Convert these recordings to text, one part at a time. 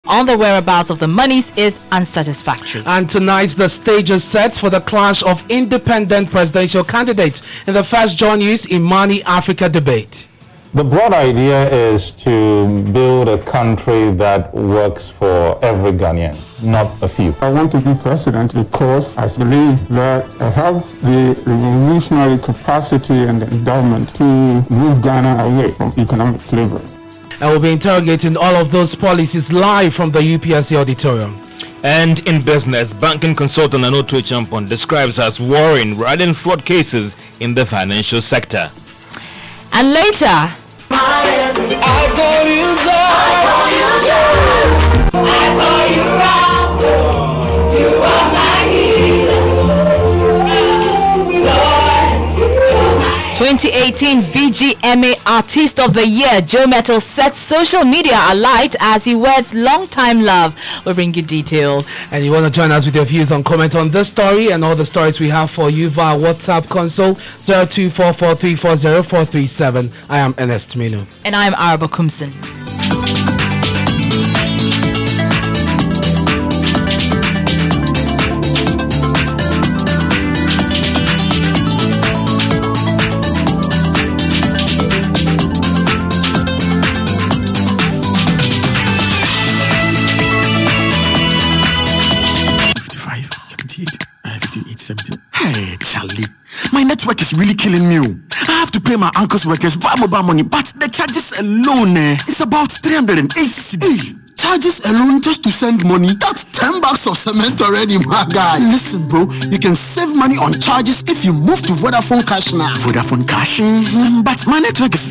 on the whereabouts of the monies is unsatisfactory. And tonight the stage is set for the clash of independent presidential candidates in the first John Youth Imani Africa debate. The broad idea is to build a country that works for every Ghanaian, not a few. I want to be president because I believe that I have the revolutionary capacity and endowment to move Ghana away from economic slavery. And we'll be interrogating all of those policies live from the UPSC auditorium. And in business, banking consultant Anoto Champon describes as worrying riding fraud cases in the financial sector. And later, you are my hero. 2018 VGMA Artist of the Year, Joe Metal sets social media alight as he weds long-time love. We'll bring you details. And you want to join us with your views and comment on this story and all the stories we have for you via WhatsApp console 0244340437. I am Ernest, Manu. And I am Araba, Koomson. My network is really killing me. I have to pay my uncle's workers by mobile money, but the charges alone is about 380. Charges alone just to send money. That's $10 of cement already, my guy. Listen, bro, you can save money on charges if you move to Vodafone Cash now. Vodafone Cash? But my network is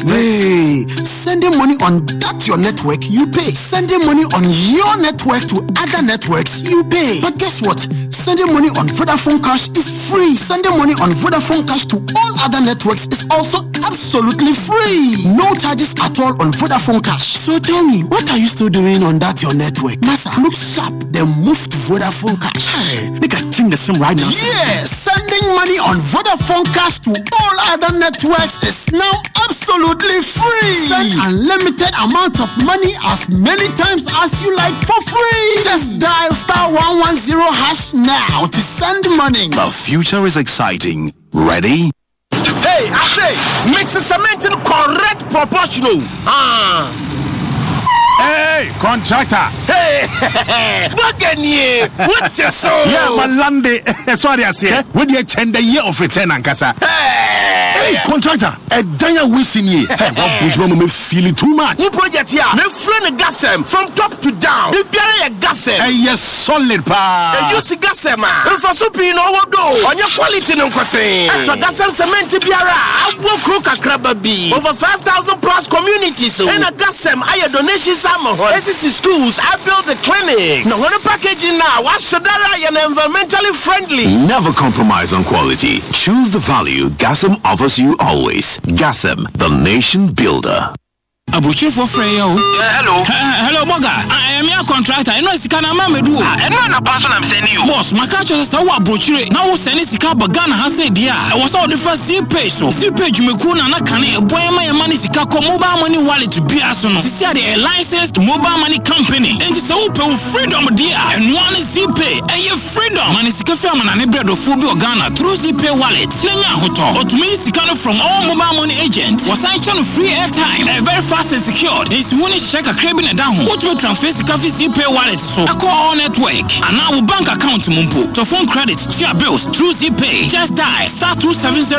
sending money on that your network, you pay. Sending money on your network to other networks, you pay. But guess what? Sending money on Vodafone Cash is free. Sending money on Vodafone Cash to all other networks is also absolutely free. No charges at all on Vodafone Cash. So tell me, what are you still doing on that your network? Massa, look sharp, then move to Vodafone Cash. Hey, they can sing the song right now. Yes, sending money on Vodafone Cash to all other networks is now absolutely free. Send unlimited amount of money as many times as you like for free. Just dial *110# now to send money. The future is exciting. Ready? Hey, I say, mix the cement in correct proportional. Hey, contractor. Hey, what can you? What's your soul? Yeah, Malande. Sorry, I say. When you attend the year of return, Ankasa. Hey, contractor. A danya wishing ye. Hey, what was wrong with me feeling too much? New project here. My friend gas from top to down. You carry a gas. Hey, yes, solid pa. You see gas man. If I suppose no what do on your quality no question. Extra gas cement biara. I will cook a crab be. Over 5,000 plus communities. And a gas I donations. SEC schools, I built a clinic. Now, what a packaging now? What's the and environmentally friendly? Never compromise on quality. Choose the value Gassem offers you always. Gassem, the nation builder. Abuchi for Freyo. Hello. Hello, Moga. I am your contractor. I know it's kind of do. I know the person I'm sending you. Boss, my catch is a Abuchi. Now, send it to Kabagana has said, yeah. I was all the first sea page. So, sea page, you may go and a boy, my money to Kako mobile money wallet to be as no. This is a licensed mobile money company. And it's open freedom, dear. And one is sea pay. And your freedom. Money to Kafam and a bread of Phobia Ghana through sea pay wallet. Sling out hotel. But to me, it's from all mobile money agents. Was I trying to free airtime? A very fast and secured. It's when you check a cabin down. What will transfer the coffee pay wallet? So I call all network. And now bank account Mumpo. To phone credits, share bills through ZPay. Just die. *270#.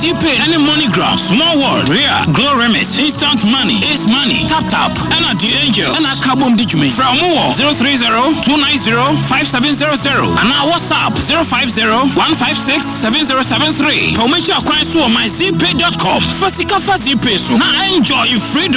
ZPay any MoneyGram, small world, rare, glow remit, instant money, ace money, tap, and at the angel, and a carbon digime. From more 030-290-5700. And now WhatsApp 050-156-7073. Permission acquired to my ZPay.com. Fasika ZPay. So now enjoy your freedom.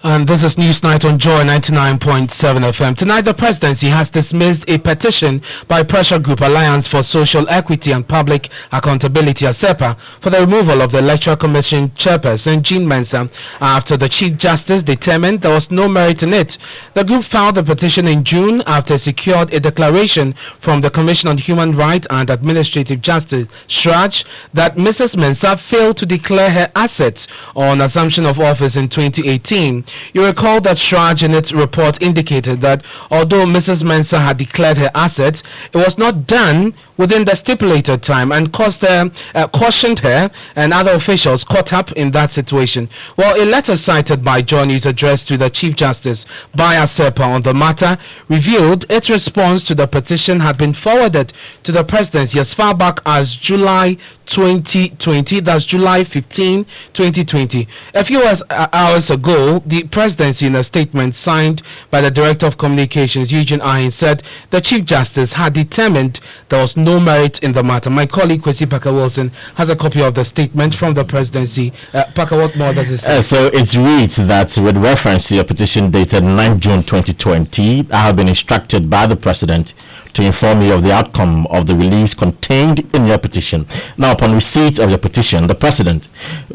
And this is Newsnight on Joy 99.7 FM. Tonight, the presidency has dismissed a petition by Pressure Group Alliance for Social Equity and Public Accountability, ASEPA, for the removal of the Electoral Commission chairperson, Jean Mensah, after the Chief Justice determined there was no merit in it. The group filed the petition in June after it secured a declaration from the Commission on Human Rights and Administrative Justice, SHRAJ, that Mrs. Mensah failed to declare her assets on assumption of office in 2018. You recall that Shraj in its report indicated that although Mrs. Mensah had declared her assets, it was not done within the stipulated time and cautioned her and other officials caught up in that situation. Well, a letter cited by John is addressed to the Chief Justice by ASEPA on the matter revealed its response to the petition had been forwarded to the presidency as far back as July 2020, that's July 15, 2020. A few hours ago, the presidency, in a statement signed by the Director of Communications, Eugene Ahin, said the Chief Justice had determined there was no merit in the matter. My colleague, Kwesi Parker-Wilson, has a copy of the statement from the presidency. Parker, what more does it say? So it reads that with reference to a petition dated 9 June 2020, I have been instructed by the President to inform you of the outcome of the release contained in your petition. Now, upon receipt of your petition, the President,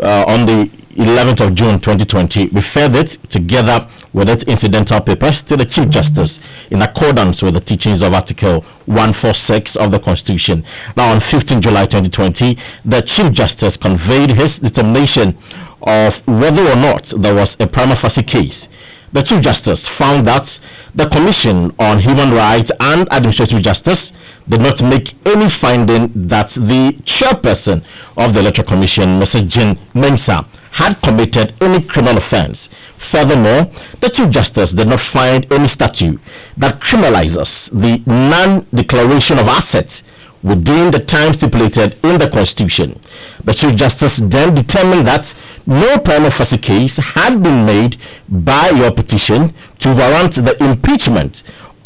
on the 11th of June 2020, referred it together with its incidental papers to the Chief Justice in accordance with the teachings of Article 146 of the Constitution. Now, on 15 July 2020, the Chief Justice conveyed his determination of whether or not there was a prima facie case. The Chief Justice found that the Commission on Human Rights and Administrative Justice did not make any finding that the chairperson of the Electoral Commission, Mrs. Jean Mensah, had committed any criminal offense. Furthermore, the Chief Justice did not find any statute that criminalizes the non-declaration of assets within the time stipulated in the Constitution. The Chief Justice then determined that no prima facie case had been made by your petition to warrant the impeachment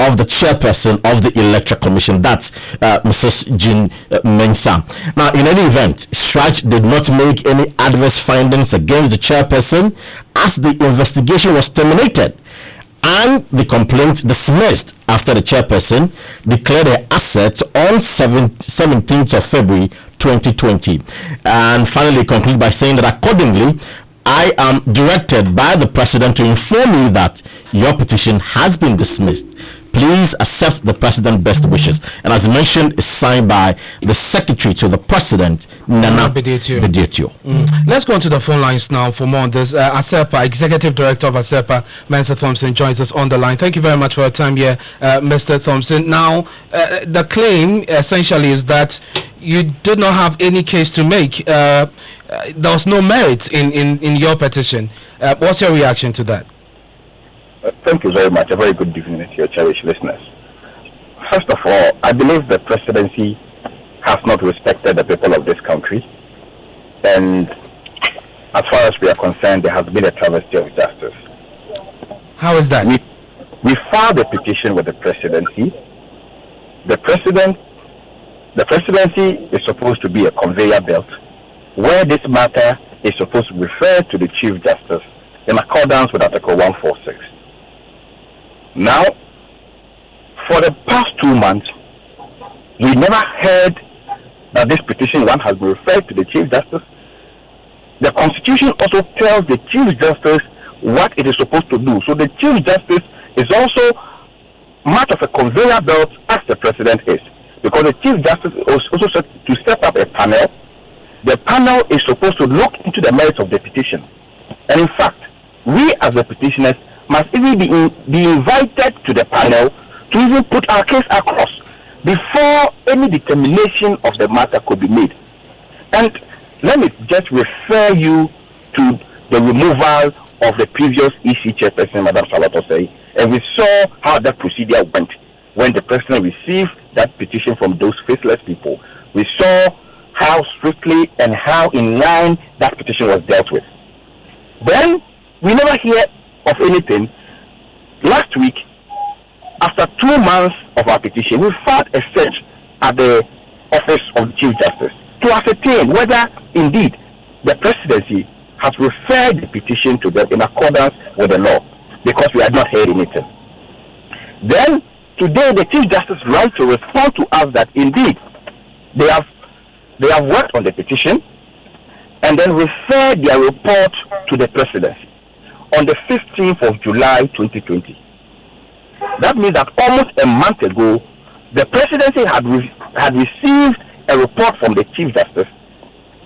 of the chairperson of the Electoral Commission, that's Mrs. Jean Mensah. Now, in any event, Shraj did not make any adverse findings against the chairperson as the investigation was terminated and the complaint dismissed after the chairperson declared her assets on 17th of February 2020. And finally conclude by saying that accordingly, I am directed by the President to inform you that your petition has been dismissed. Please accept the President's best wishes. And as mentioned, it's signed by the Secretary to the President, Nana Bediatio. Let's go on to the phone lines now for more on this. ASEPA, Executive Director of ASEPA, Mensah Thompson, joins us on the line. Thank you very much for your time here, Mr. Thompson. Now, the claim essentially is that you did not have any case to make. There was no merit in your petition. What's your reaction to that? Thank you very much. A very good evening to your cherished listeners. First of all, I believe the presidency has not respected the people of this country. And as far as we are concerned, there has been a travesty of justice. How is that? We filed a petition with the presidency. The presidency is supposed to be a conveyor belt where this matter is supposed to refer to the Chief Justice in accordance with Article 146. Now, for the past 2 months, we never heard that this petition one has been referred to the Chief Justice. The Constitution also tells the Chief Justice what it is supposed to do. So the Chief Justice is also much of a conveyor belt as the President is. Because the Chief Justice is also set to set up a panel. The panel is supposed to look into the merits of the petition. And in fact, we as the petitioners must even be invited to the panel to even put our case across before any determination of the matter could be made. And let me just refer you to the removal of the previous EC chairperson, Madam Salatosei, and we saw how that procedure went when the president received that petition from those faceless people. We saw how strictly and how in line that petition was dealt with. Then we never hear of anything. Last week, after 2 months of our petition, we filed a search at the office of the Chief Justice to ascertain whether indeed the presidency has referred the petition to them in accordance with the law, because we had not heard anything. Then today the Chief Justice writes to respond to us that indeed they have worked on the petition and then referred their report to the presidency on the 15th of July 2020. That means that almost a month ago, the presidency had received a report from the Chief Justice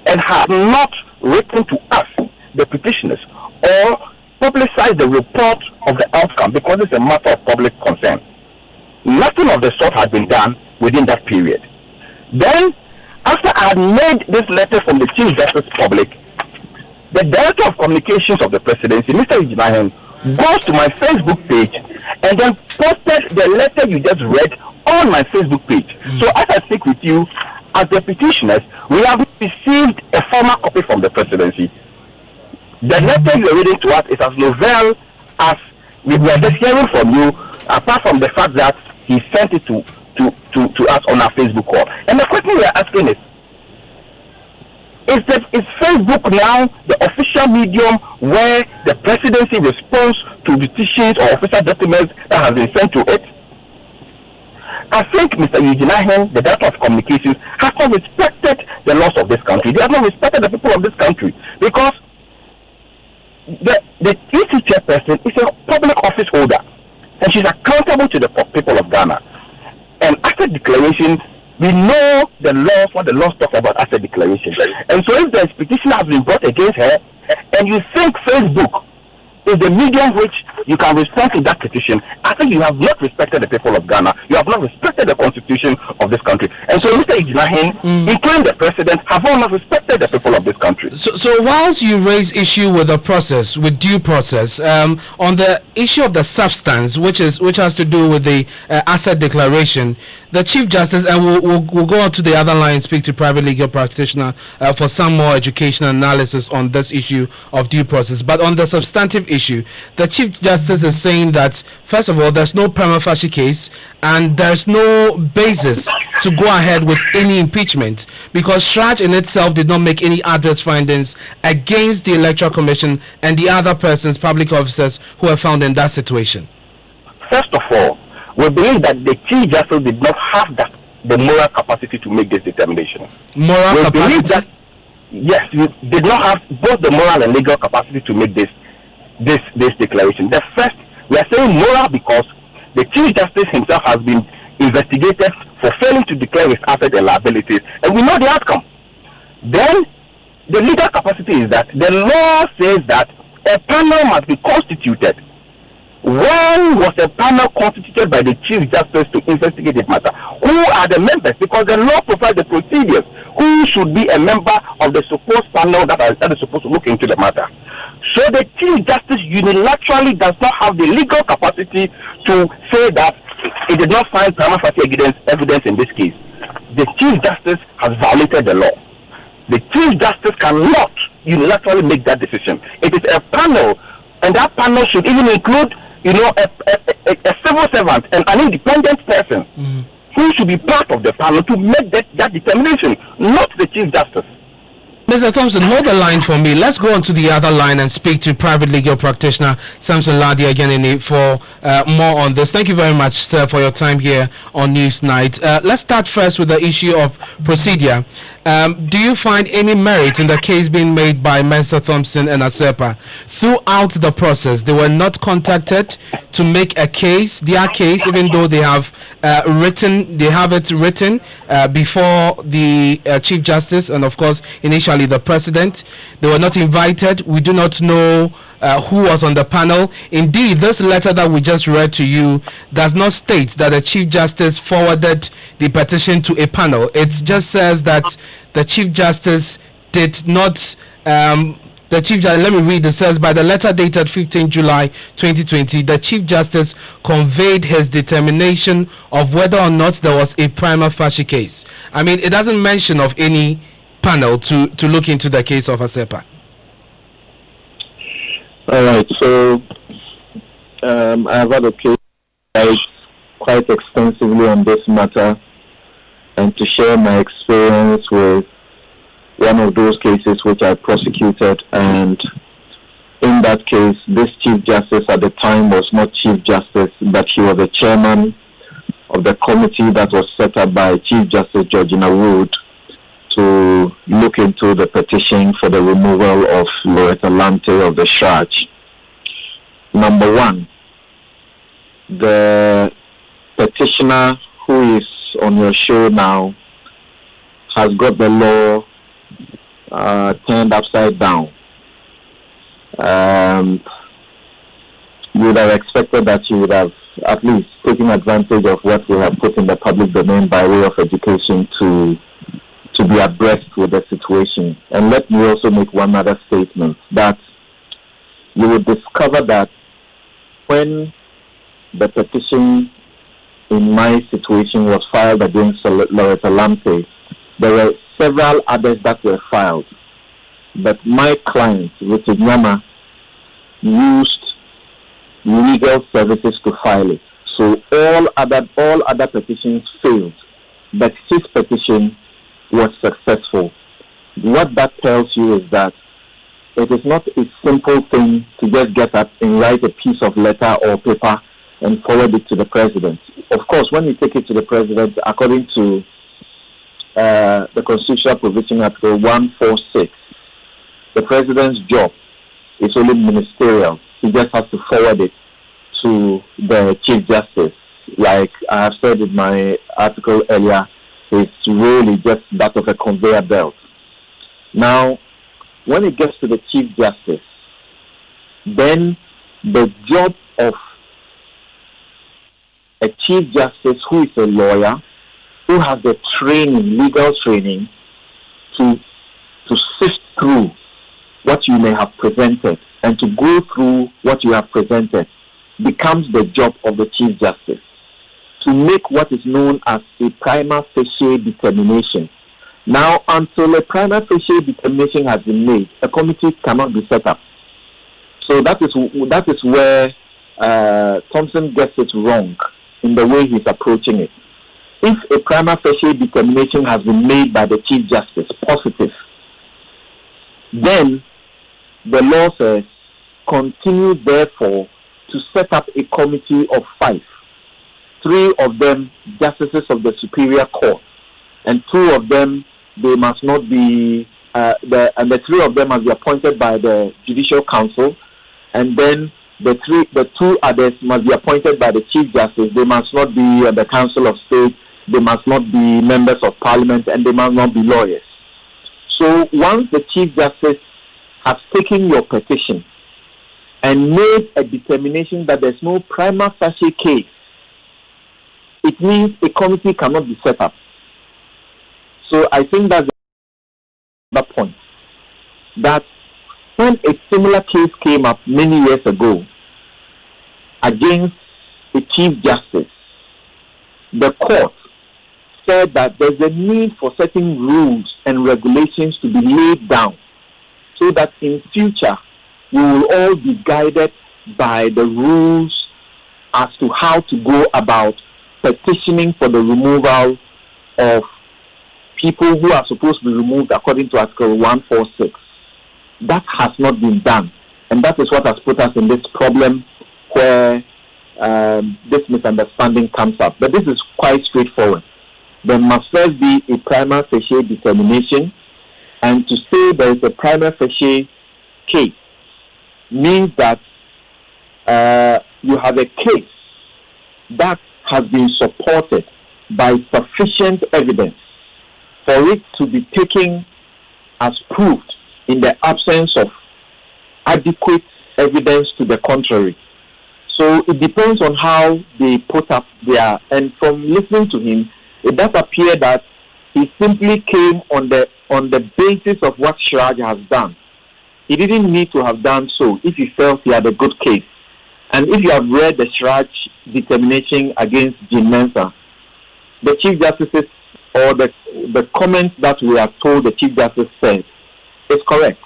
and have not written to us, the petitioners, or publicized the report of the outcome because it's a matter of public concern. Nothing of the sort had been done within that period. Then, after I had made this letter from the Chief Justice public, the Director of Communications of the Presidency, Mr. Ijimahen, goes to my Facebook page and then posted the letter you just read on my Facebook page. So as I speak with you, as the petitioners, we have received a formal copy from the Presidency. The letter you are reading to us is as novel as we are just hearing from you, apart from the fact that he sent it to us on our Facebook call. And the question we are asking is Facebook now the official medium where the Presidency responds to petitions or official documents that have been sent to it? I think Mr. Eugene, the Director of Communications, has not respected the laws of this country. They have not respected the people of this country, because the EC chairperson is a public office holder, and she's accountable to the people of Ghana. And asset declaration, we know the laws, what the laws talk about asset declaration. And so if the petition has been brought against her, and you think Facebook is the medium which you can respond to that petition, I think you have not respected the people of Ghana. You have not respected the constitution of this country. And so Mr. Ijimahen, including the president, have all not respected the people of this country. So whilst you raise issue with the process, with due process, on the issue of the substance, which has to do with the asset declaration, the Chief Justice, and we'll go on to the other line and speak to private legal practitioner for some more educational analysis on this issue of due process. But on the substantive issue, the Chief Justice is saying that, first of all, there's no prima facie case and there's no basis to go ahead with any impeachment, because Shraj in itself did not make any adverse findings against the Electoral Commission and the other persons, public officers, who are found in that situation. First of all, we believe that the Chief Justice did not have the moral capacity to make this determination. Moral capacity? Believe that, yes, you did not have both the moral and legal capacity to make this declaration. The first, we are saying moral because the Chief Justice himself has been investigated for failing to declare his assets and liabilities, and we know the outcome. Then, the legal capacity is that the law says that a panel must be constituted. When was a panel constituted by the Chief Justice to investigate this matter? Who are the members? Because the law provides the procedures. Who should be a member of the supposed panel that is supposed to look into the matter? So the Chief Justice unilaterally does not have the legal capacity to say that it did not find prima facie evidence in this case. The Chief Justice has violated the law. The Chief Justice cannot unilaterally make that decision. It is a panel, and that panel should even include a civil servant and an independent person who should be part of the panel to make that determination, not the Chief Justice. Mr. Thompson, hold the line for me. Let's go on to the other line and speak to private legal practitioner Samson Ladi again for more on this. Thank you very much, sir, for your time here on Newsnight. Let's start first with the issue of procedure. Do you find any merit in the case being made by Mr. Thompson and Asepa? Throughout the process, they were not contacted to make their case, even though they have it written before the Chief Justice and, of course, initially the President. They were not invited. We do not know who was on the panel. Indeed, this letter that we just read to you does not state that the Chief Justice forwarded the petition to a panel. It just says that the Chief Justice did not... let me read. It says, by the letter dated 15 July 2020, the Chief Justice conveyed his determination of whether or not there was a prima facie case. I mean, it doesn't mention of any panel to look into the case of Asepa. All right, so I have had a case quite extensively on this matter, and to share my experience with one of those cases which I prosecuted. And in that case, this Chief Justice at the time was not Chief Justice, but he was the chairman of the committee that was set up by Chief Justice Georgina Wood to look into the petition for the removal of Loretta Lante of the Shraj. Number one, the petitioner who is on your show now has got the law turned upside down. You would have expected that you would have at least taken advantage of what we have put in the public domain by way of education to be abreast with the situation. And let me also make one other statement, that you will discover that when the petition in my situation was filed against Loretta Lamte, there were several others that were filed. But my client, Richard Nyama, used legal services to file it. So all other petitions failed, but his petition was successful. What that tells you is that it is not a simple thing to just get up and write a piece of letter or paper and forward it to the president. Of course, when you take it to the president, according to the constitutional provision Article 146, the president's job is only ministerial. He just has to forward it to the Chief Justice. Like I have said in my article earlier, it's really just that of a conveyor belt. Now, when it gets to the Chief Justice, then the job of a Chief Justice who is a lawyer, who has the training, legal training, to sift through what you may have presented and to go through what you have presented, becomes the job of the Chief Justice to make what is known as a prima facie determination. Now, until a prima facie determination has been made, a committee cannot be set up. So that is where Koomson gets it wrong in the way he's approaching it. If a prima facie determination has been made by the Chief Justice, positive, then the law says, continue therefore to set up a committee of 5. 3 of them justices of the Superior Court, and 2 of them, they must not be, the 3 of them must be appointed by the Judicial Council, and then the 2 others must be appointed by the Chief Justice. They must not be the Council of State, they must not be members of Parliament, and they must not be lawyers. So once the Chief Justice has taken your petition and made a determination that there's no prima facie case, it means a committee cannot be set up. So I think that's the point. That when a similar case came up many years ago against a Chief Justice, the court said that there's a need for certain rules and regulations to be laid down so that in future we will all be guided by the rules as to how to go about petitioning for the removal of people who are supposed to be removed according to Article 146. That has not been done. And that is what has put us in this problem where this misunderstanding comes up. But this is quite straightforward. There must first be a prima facie determination, and to say there is a prima facie case means that you have a case that has been supported by sufficient evidence for it to be taken as proved in the absence of adequate evidence to the contrary. So it depends on how they put up their, and from listening to him, it does appear that he simply came on the basis of what Siraj has done. He didn't need to have done so if he felt he had a good case. And if you have read the Siraj determination against Jim Mensah, the Chief Justice or the comments that we are told the Chief Justice said is correct.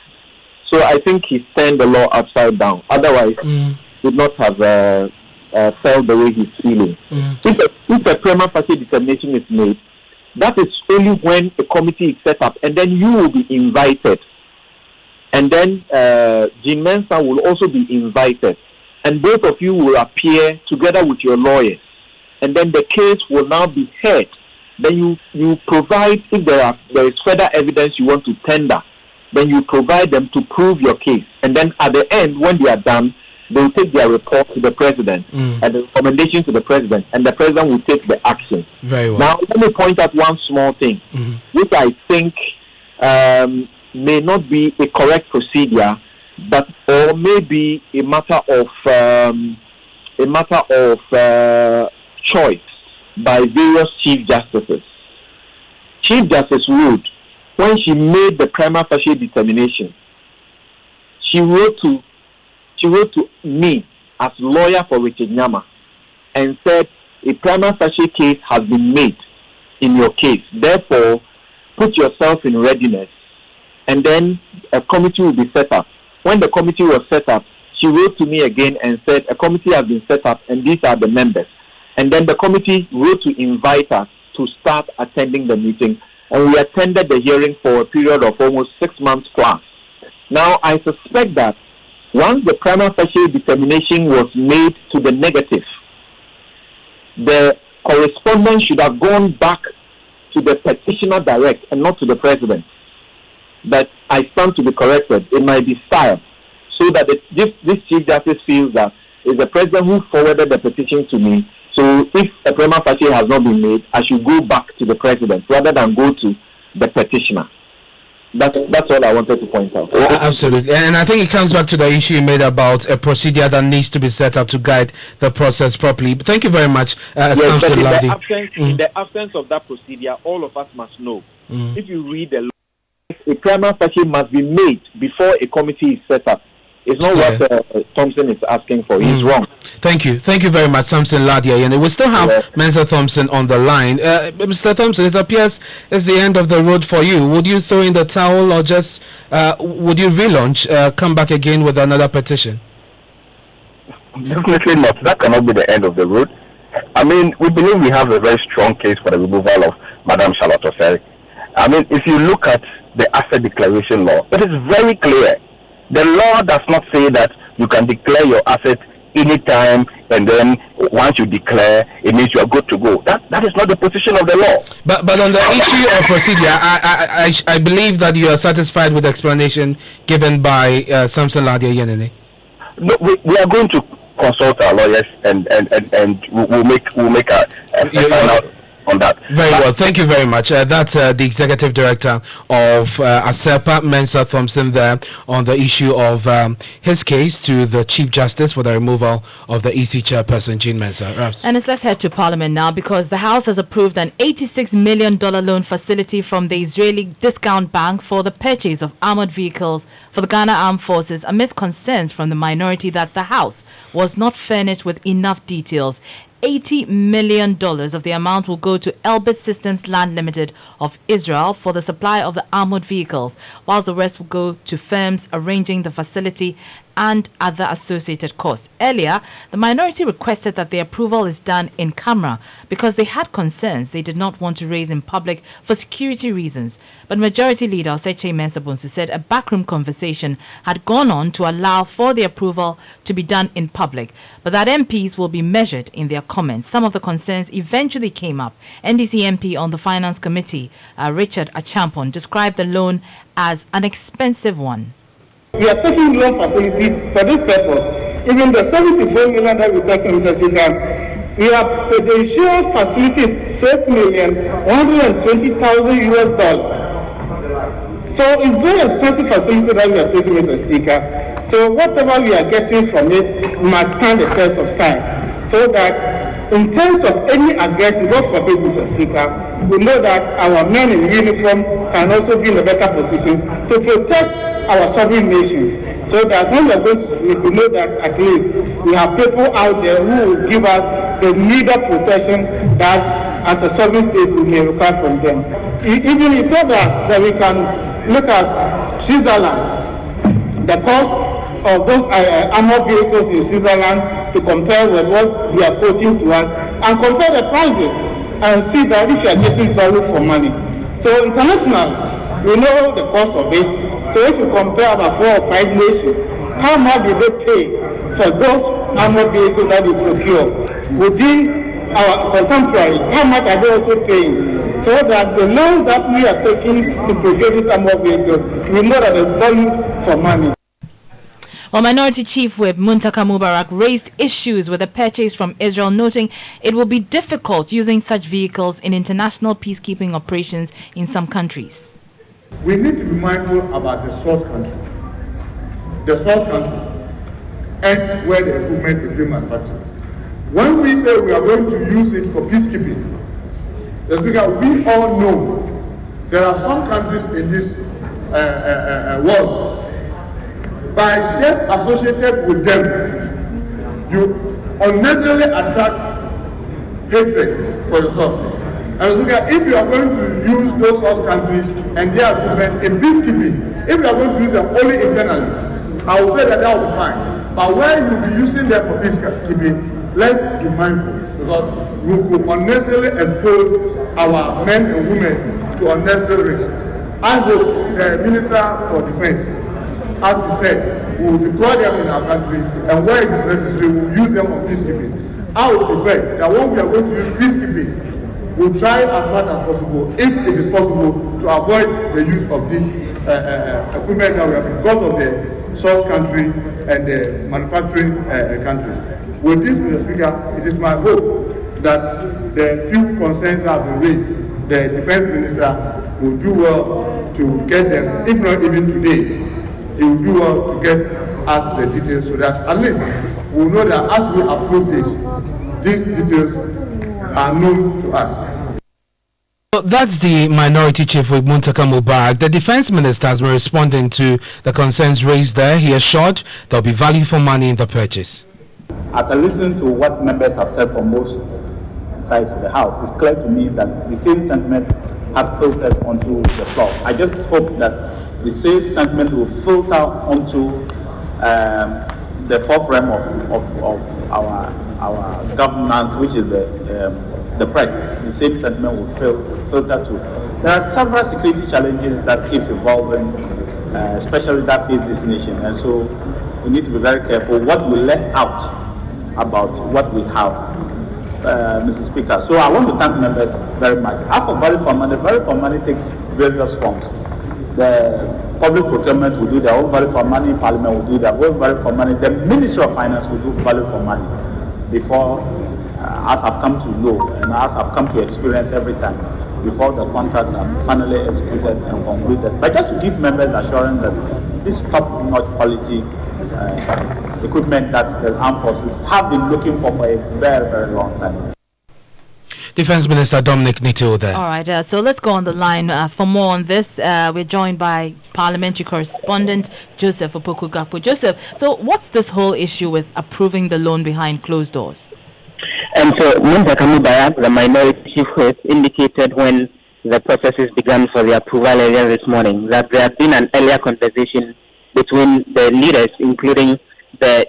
So I think he turned the law upside down. Otherwise, he would not have felt the way he's feeling. If a prima facie determination is made, that is only when a committee is set up, and then you will be invited. And then Jim Mensah will also be invited. And both of you will appear together with your lawyers. And then the case will now be heard. Then you provide, if there is further evidence you want to tender, then you provide them to prove your case. And then at the end, when they are done, they will take their report to the president and the recommendation to the president, and the president will take the action. Very well. Now, let me point out one small thing, which I think may not be a correct procedure, but or maybe a matter of choice by various chief justices. Chief Justice Wood, when she made the prima facie determination, she wrote to me as lawyer for Richard Nyama and said a prima facie case has been made in your case. Therefore, put yourself in readiness, and then a committee will be set up. When the committee was set up, she wrote to me again and said a committee has been set up and these are the members. And then the committee wrote to invite us to start attending the meeting, and we attended the hearing for a period of almost 6 months plus. Now, I suspect that once the prima facie determination was made to the negative, the correspondence should have gone back to the petitioner direct and not to the president. But I stand to be corrected. It might be style, so that this Chief Justice feels that it's the president who forwarded the petition to me. So if a prima facie has not been made, I should go back to the president rather than go to the petitioner. That's all I wanted to point out. Absolutely. And I think it comes back to the issue you made about a procedure that needs to be set up to guide the process properly. But thank you very much. Yes, but in the absence of that procedure, all of us must know. If you read the law, a prima facie must be made before a committee is set up. It's not what Koomson is asking for. He's wrong. Thank you very much, Samson Ladia. And we still have Mensa Thompson on the line. Mr. Thompson, it appears it's the end of the road for you. Would you throw in the towel, or just would you relaunch, come back again with another petition? Definitely not. That cannot be the end of the road. I mean, we believe we have a very strong case for the removal of Madam Charlotte Osei. I mean, if you look at the asset declaration law, it is very clear. The law does not say that you can declare your asset anytime, and then once you declare, it means you are good to go. That is not the position of the law. But on the issue of procedure, I believe that you are satisfied with the explanation given by Samson Ladia Yenene. No, we are going to consult our lawyers, and we'll make a final on that. Very well. Thank you very much. That's the Executive Director of ASEPA, Mensa Thompson, there on the issue of his case to the Chief Justice for the removal of the EC Chairperson, Jean Mensa. And let's head to Parliament now, because the House has approved an $86 million loan facility from the Israeli Discount Bank for the purchase of armored vehicles for the Ghana Armed Forces, amidst concerns from the minority that the House was not furnished with enough details. $80 million of the amount will go to Elbit Systems Land Limited of Israel for the supply of the armored vehicles, while the rest will go to firms arranging the facility and other associated costs. Earlier, the minority requested that the approval is done in camera because they had concerns they did not want to raise in public for security reasons. But Majority Leader Oseche Mensah-Bonsu said a backroom conversation had gone on to allow for the approval to be done in public, but that MPs will be measured in their comments. Some of the concerns eventually came up. NDC MP on the Finance Committee, Richard Achampon, described the loan as an expensive one. We are taking loan facilities for this purpose. Even the 74 million that we're talking about, we have the insurance facility $6,120,000 US. So it's very expensive facility that we are taking, Mr. Speaker. So whatever we are getting from it must stand the test of time. So that in terms of any aggression, God forbid, Mr. Speaker, we know that our men in uniform can also be in a better position to protect our sovereign nation. So that when we are going to sleep, we know that at least we have people out there who will give us the needed protection that as a sovereign state we may require from them. Even if that we can look at Switzerland, the cost of those armored vehicles in Switzerland to compare with what they are quoting to us, and compare the prices and see that if you are getting value for money. So international, we know the cost of it. So if you compare about 4 or 5 nations, how much do they pay for those armored vehicles that we procure? Within our contemporaries, how much are they also paying? So that the loans that we are taking to procure these armored vehicles, we know that there's value for money. Well, Minority Chief Whip Muntaka Mubarak raised issues with the purchase from Israel, noting it will be difficult using such vehicles in international peacekeeping operations in some countries. we need to be mindful about the source country. The source country and where the equipment is being manufactured. When we say we are going to use it for peacekeeping, we all know there are some countries in this world. By just associated with them, you unnecessarily attract hatred for yourself. And if you are going to use those countries and their equipment in peacekeeping, if you are going to use them only internally, I will say that will be fine. But when you will be using them for peacekeeping, let's be mindful, because we could unnecessarily expose our men and women to unnecessary risk. I hope the Minister for Defense, as he said, we will deploy them in our country, and where it is necessary, we will use them for peacekeeping. I would prefer that when we are going to use peacekeeping, we'll try as much as possible, if it is possible, to avoid the use of this equipment that we have because of the source country and the manufacturing countries. With this, Mr. Speaker, it is my hope that the few concerns that have been raised, the Defense Minister will do well to get them, if not even today, he will do well to get us the details so that at least we will know that as we approve this, these details are known to us. So that's the Minority Chief with Muntaka Mubarak. The Defense Minister has been responding to the concerns raised there. He assured there will be value for money in the purchase. After listening to what members have said from most sides of the House, it's clear to me that the same sentiment has filtered onto the floor. I just hope that the same sentiment will filter onto the forefront of our government, which is the press. The same sentiment will filter too. There are several security challenges that keep evolving, especially that face this nation, and so we need to be very careful what we let out about what we have, Mr. Speaker. So I want to thank members very much. As for value for money takes various forms. The public procurement will do their own value for money, Parliament will do their own value for money, the Ministry of Finance will do value for money. Before, as I've come to know and as I've come to experience every time, before the contracts are finally executed and concluded. But just to give members assurance that this top-notch quality equipment that the armed forces have been looking for a very, very long time. Defense Minister Dominic Nito there. All right, so let's go on the line for more on this. We're joined by parliamentary correspondent Joseph Opoku-Gapo. Joseph, so what's this whole issue with approving the loan behind closed doors? And so Muntaka Mubarak, the minority chief, has indicated when the processes began for the approval earlier this morning that there had been an earlier conversation between the leaders, including the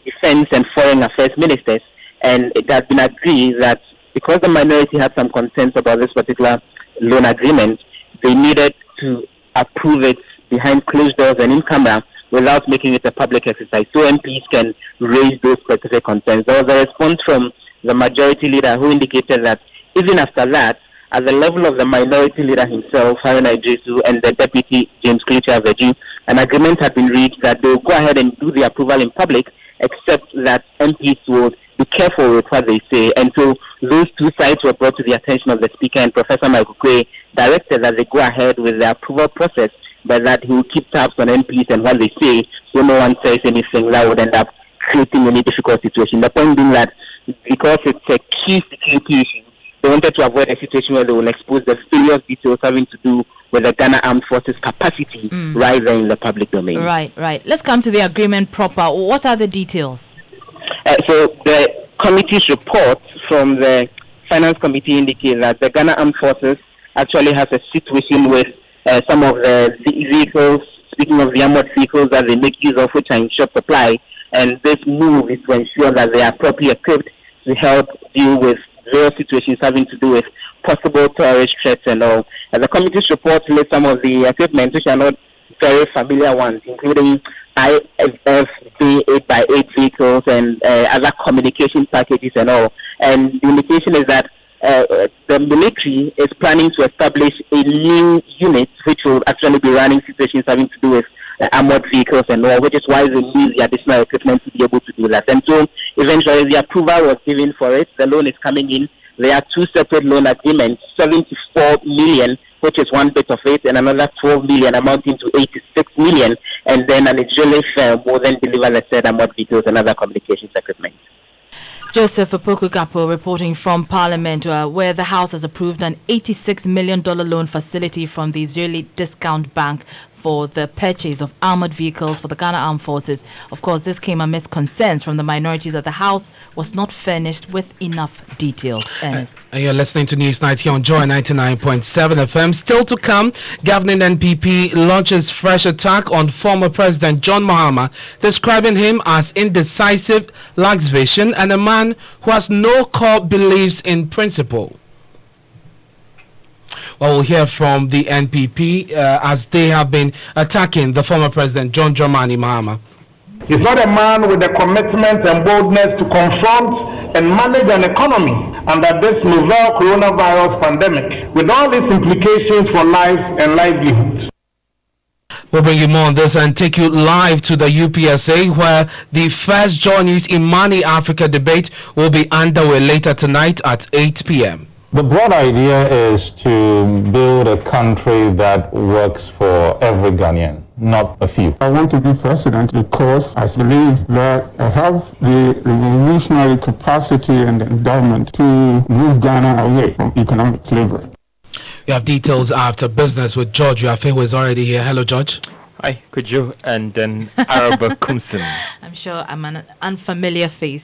defense and foreign affairs ministers, and it has been agreed that because the minority had some concerns about this particular loan agreement, they needed to approve it behind closed doors and in camera without making it a public exercise, so MPs can raise those specific concerns. There was a response from the majority leader who indicated that even after that, at the level of the minority leader himself, Haruna Idrisu, and the deputy James Klitschko, an agreement had been reached that they will go ahead and do the approval in public, except that MPs would be careful with what they say. And so those two sides were brought to the attention of the Speaker, and Professor Michael Kwe directed that they go ahead with the approval process, but that he will keep tabs on MPs and what they say, so no one says anything that would end up creating any difficult situation. The point being that because it's a key security issue, they wanted to avoid a situation where they will expose the various details having to do with the Ghana Armed Forces capacity right there in the public domain. Right. Let's come to the agreement proper. What are the details? So the committee's report from the Finance Committee indicates that the Ghana Armed Forces actually has a situation with some of the vehicles, speaking of the armored vehicles that they make use of, which are in short supply, and this move is to ensure that they are properly equipped to help deal with various situations having to do with possible terrorist threats and all. And the committee's report lists some of the equipment which are not very familiar ones, including IFF 8x8 vehicles and other communication packages and all. And the indication is that the military is planning to establish a new unit which will actually be running situations having to do with armored vehicles and all, which is why they need the additional equipment to be able to do that. And so eventually the approval was given for it. The loan is coming in there are two separate loan agreements, 74 million, which is one bit of it, and another 12 million amounting to 86 million, and then an Israeli firm will then deliver the said amount details and other communications equipment. Joseph Opoku-Kapo reporting from Parliament, where the House has approved an $86 million loan facility from the Israeli Discount Bank for the purchase of armored vehicles for the Ghana Armed Forces. Of course, this came amidst concerns from the minorities that the House was not furnished with enough details. And you're listening to Newsnight here on Joy 99.7 FM. Still to come, governing NPP launches fresh attack on former President John Mahama, describing him as indecisive, lacks vision, and a man who has no core beliefs in principle. Well, we'll hear from the NPP as they have been attacking the former President John Dramani Mahama. He's not a man with the commitment and boldness to confront and manage an economy under this novel coronavirus pandemic, with all its implications for lives and livelihoods. We'll bring you more on this and take you live to the UPSA, where the first Journeys in Money Africa debate will be underway later tonight at 8 p.m. The broad idea is to build a country that works for every Ghanaian, not a few. I want to be president because I believe that I have the revolutionary capacity and endowment to move Ghana away from economic slavery. We have details after business with George Yafe, who is already here. Hello, George. Hi, could you? And then Araba Koomson. I'm sure I'm an unfamiliar face.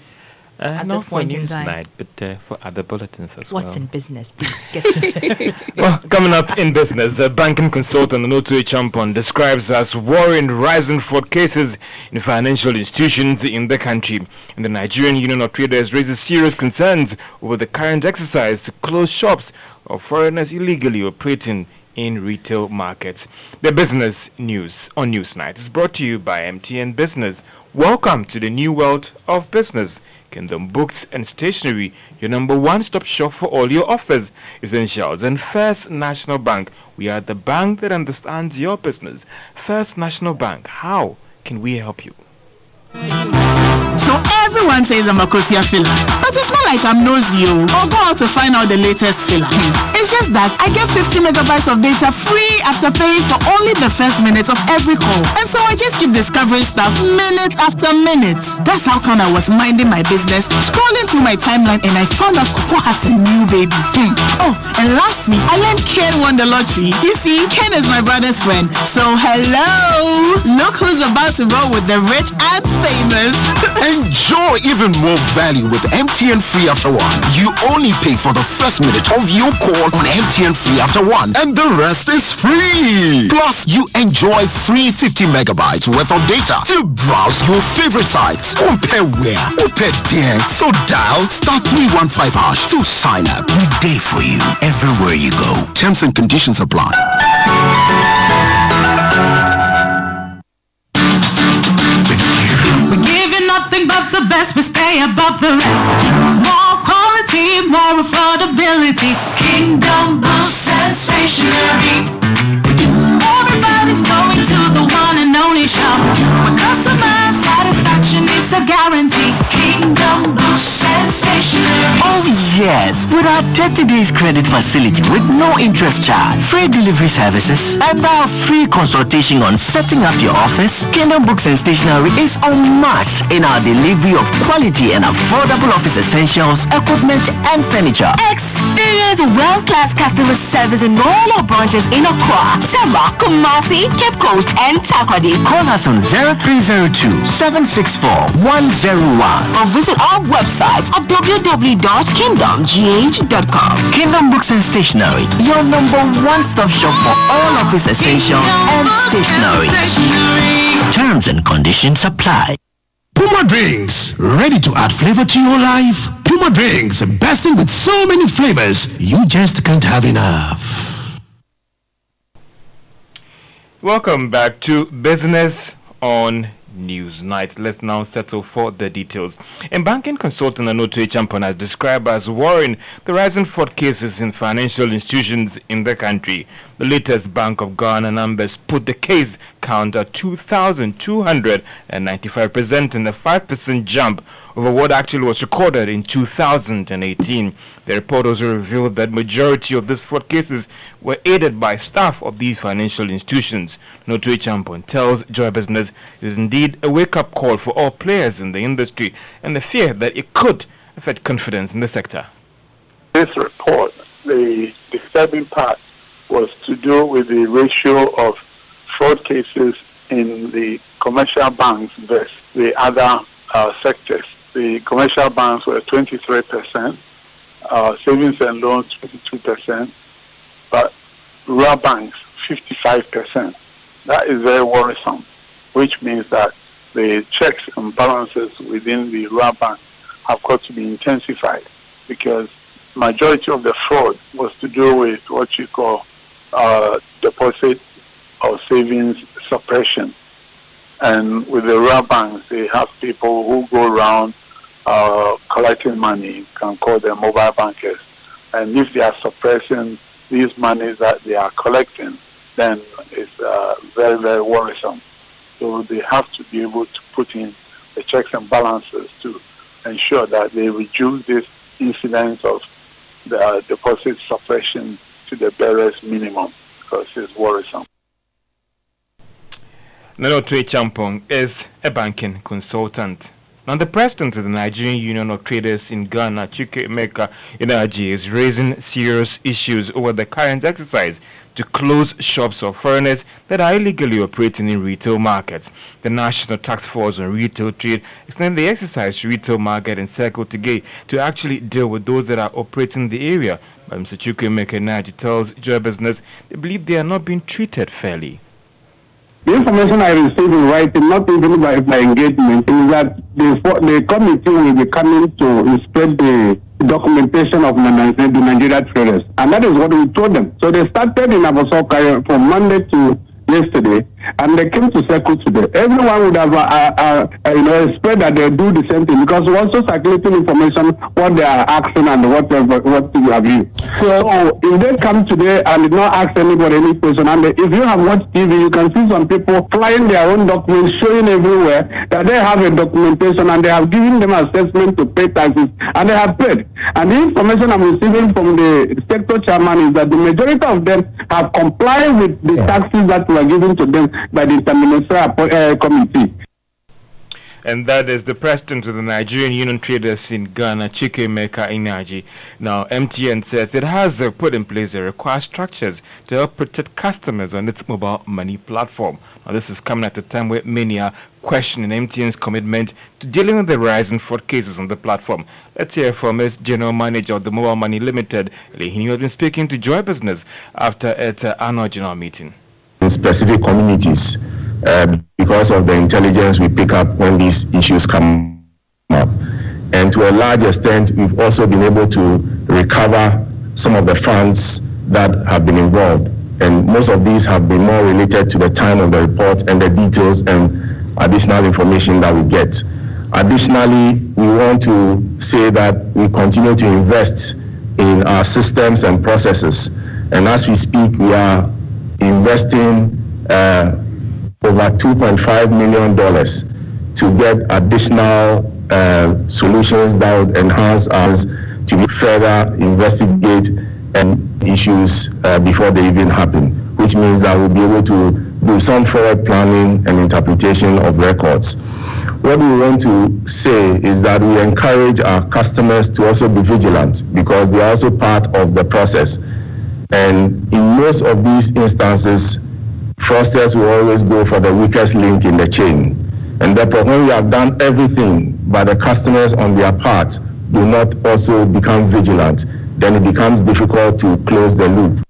Not for news tonight, but for other bulletins as well. What's in business? Please well, coming up in business, the banking consultant Onotu Champon describes as worrying rising fraud cases in financial institutions in the country. And the Nigerian Union of Traders raises serious concerns over the current exercise to close shops of foreigners illegally operating in retail markets. The business news on Newsnight is brought to you by MTN Business. Welcome to the new world of business. Kingdom Books and Stationery, your number one stop shop for all your offers, essentials, and First National Bank. We are the bank that understands your business. First National Bank, how can we help you? So everyone says I'm a Kosia filler, but it's not like I'm nosy or go out to find out the latest filler. It's just that I get 50 megabytes of data free after paying for only the first minute of every call. And so I just keep discovering stuff minute after minute. That's how come I was minding my business, scrolling through my timeline, and I found out Coco has a new baby. Oh, and lastly, I learned Ken won the lottery. You see, Ken is my brother's friend. So hello, look who's about to roll with the rich and famous. Enjoy even more value with MTN Free After One. You only pay for the first minute of your call on MTN Free After One, and the rest is free. Plus, you enjoy free 50 megabytes worth of data to browse your favorite sites. Compare where, compare there. So dial *315# to sign up. We day for you everywhere you go. Terms and conditions apply. We're giving nothing but the best, we stay above the rest. More quality, more affordability. Kingdom Books and Stationery. Everybody's going to the one and only shop. With customer satisfaction is a guarantee. Kingdom Books and Stationery. Oh yes, with our 30 days credit facility with no interest charge, free delivery services, and now free consultation on setting up your office, Kingdom Books and Stationery is unmatched in our delivery of quality and affordable office essentials, equipment, and furniture. Experience world-class customer service in all our branches in Accra, Tema, Kumasi, Cape Coast, and Takoradi. Call us on 0302-764-101 or visit our website at www.kingdomgh.com. Kingdom Books and Stationery, your number one stop shop for all office essentials and stationery. Terms and conditions apply. Puma Drinks, ready to add flavor to your life? Puma Drinks, bursting with so many flavors, you just can't have enough. Welcome back to Business on Newsnight. Let's now settle for the details. And banking consultant Onotu Champon has described as worrying the rising fraud cases in financial institutions in the country. The latest Bank of Ghana numbers put the case count at 2,295%, and a 5% jump over what actually was recorded in 2018. The report also revealed that majority of these fraud cases were aided by staff of these financial institutions. Notui Champon tells Joy Business it is indeed a wake-up call for all players in the industry and the fear that it could affect confidence in the sector. This report, the disturbing part was to do with the ratio of fraud cases in the commercial banks versus the other sectors. The commercial banks were 23%, savings and loans 22%, but rural banks 55%. That is very worrisome, which means that the checks and balances within the rural bank have got to be intensified, because majority of the fraud was to do with what you call deposit or savings suppression. And with the rural banks, they have people who go around collecting money, you can call them mobile bankers. And if they are suppressing these monies that they are collecting, then it's very, very worrisome. So they have to be able to put in the checks and balances to ensure that they reduce this incidence of the deposit suppression to the barest minimum, because it's worrisome. Notui Champong is a banking consultant. Now, the president of the Nigerian Union of Traders in Ghana, Chike Emeka Inaji, is raising serious issues over the current exercise to close shops of foreigners that are illegally operating in retail markets. The National Task Force on Retail Trade extended the exercise to retail market in Circle today to actually deal with those that are operating in the area. But Mr. Chike Emeka Inaji tells Joy Business they believe they are not being treated fairly. The information I received in writing, not even by engagement, is that the committee will be coming to inspect the documentation of the Nigeria traders. And that is what we told them. So they started in Abosoka from Monday to yesterday, and they came to Circle today. Everyone would have expect that they do the same thing, because we're also circulating information what they are asking and what you have used. So if they come today and did not ask anybody any question, and if you have watched TV, you can see some people flying their own documents, showing everywhere that they have a documentation and they have given them assessment to pay taxes, and they have paid. And the information I'm receiving from the sector chairman is that the majority of them have complied with the taxes that were given to them by the Interministerial Committee. And that is the president of the Nigerian Union Traders in Ghana, Chike Emeka Inaji. Now, MTN says it has put in place the required structures to help protect customers on its mobile money platform. Now, this is coming at a time where many are questioning MTN's commitment to dealing with the rising fraud cases on the platform. Let's hear from its general manager of the Mobile Money Limited, who has been speaking to Joy Business after its annual general meeting. In specific communities, because of the intelligence we pick up when these issues come up. And to a large extent, we've also been able to recover some of the funds that have been involved. And most of these have been more related to the time of the report and the details and additional information that we get. Additionally, we want to say that we continue to invest in our systems and processes. And as we speak, we are investing over $2.5 million to get additional solutions that would enhance us to further investigate issues before they even happen, which means that we'll be able to do some forward planning and interpretation of records. What we want to say is that we encourage our customers to also be vigilant, because they are also part of the process. And in most of these instances, fraudsters will always go for the weakest link in the chain. And therefore, when we have done everything, but the customers on their part do not also become vigilant, then it becomes difficult to close the loop.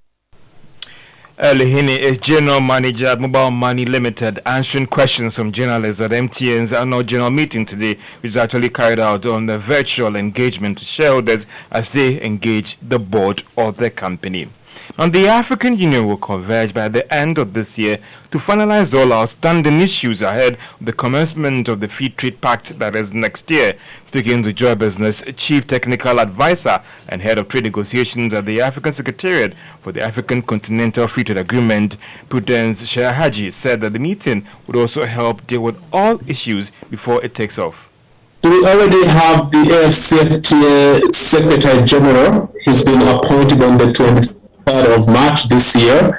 Lehini is General Manager at Mobile Money Limited, answering questions from journalists at MTN's annual general meeting today, which is actually carried out on the virtual engagement to shareholders as they engage the board of the company. And the African Union will converge by the end of this year to finalize all outstanding issues ahead of the commencement of the Free Trade Pact that is next year. Speaking to Joy Business, Chief Technical Advisor and Head of Trade Negotiations at the African Secretariat for the African Continental Free Trade Agreement, Prudence Shehaji, said that the meeting would also help deal with all issues before it takes off. So we already have the AFCFTA Secretary General. He's been appointed on the 23rd of March this year,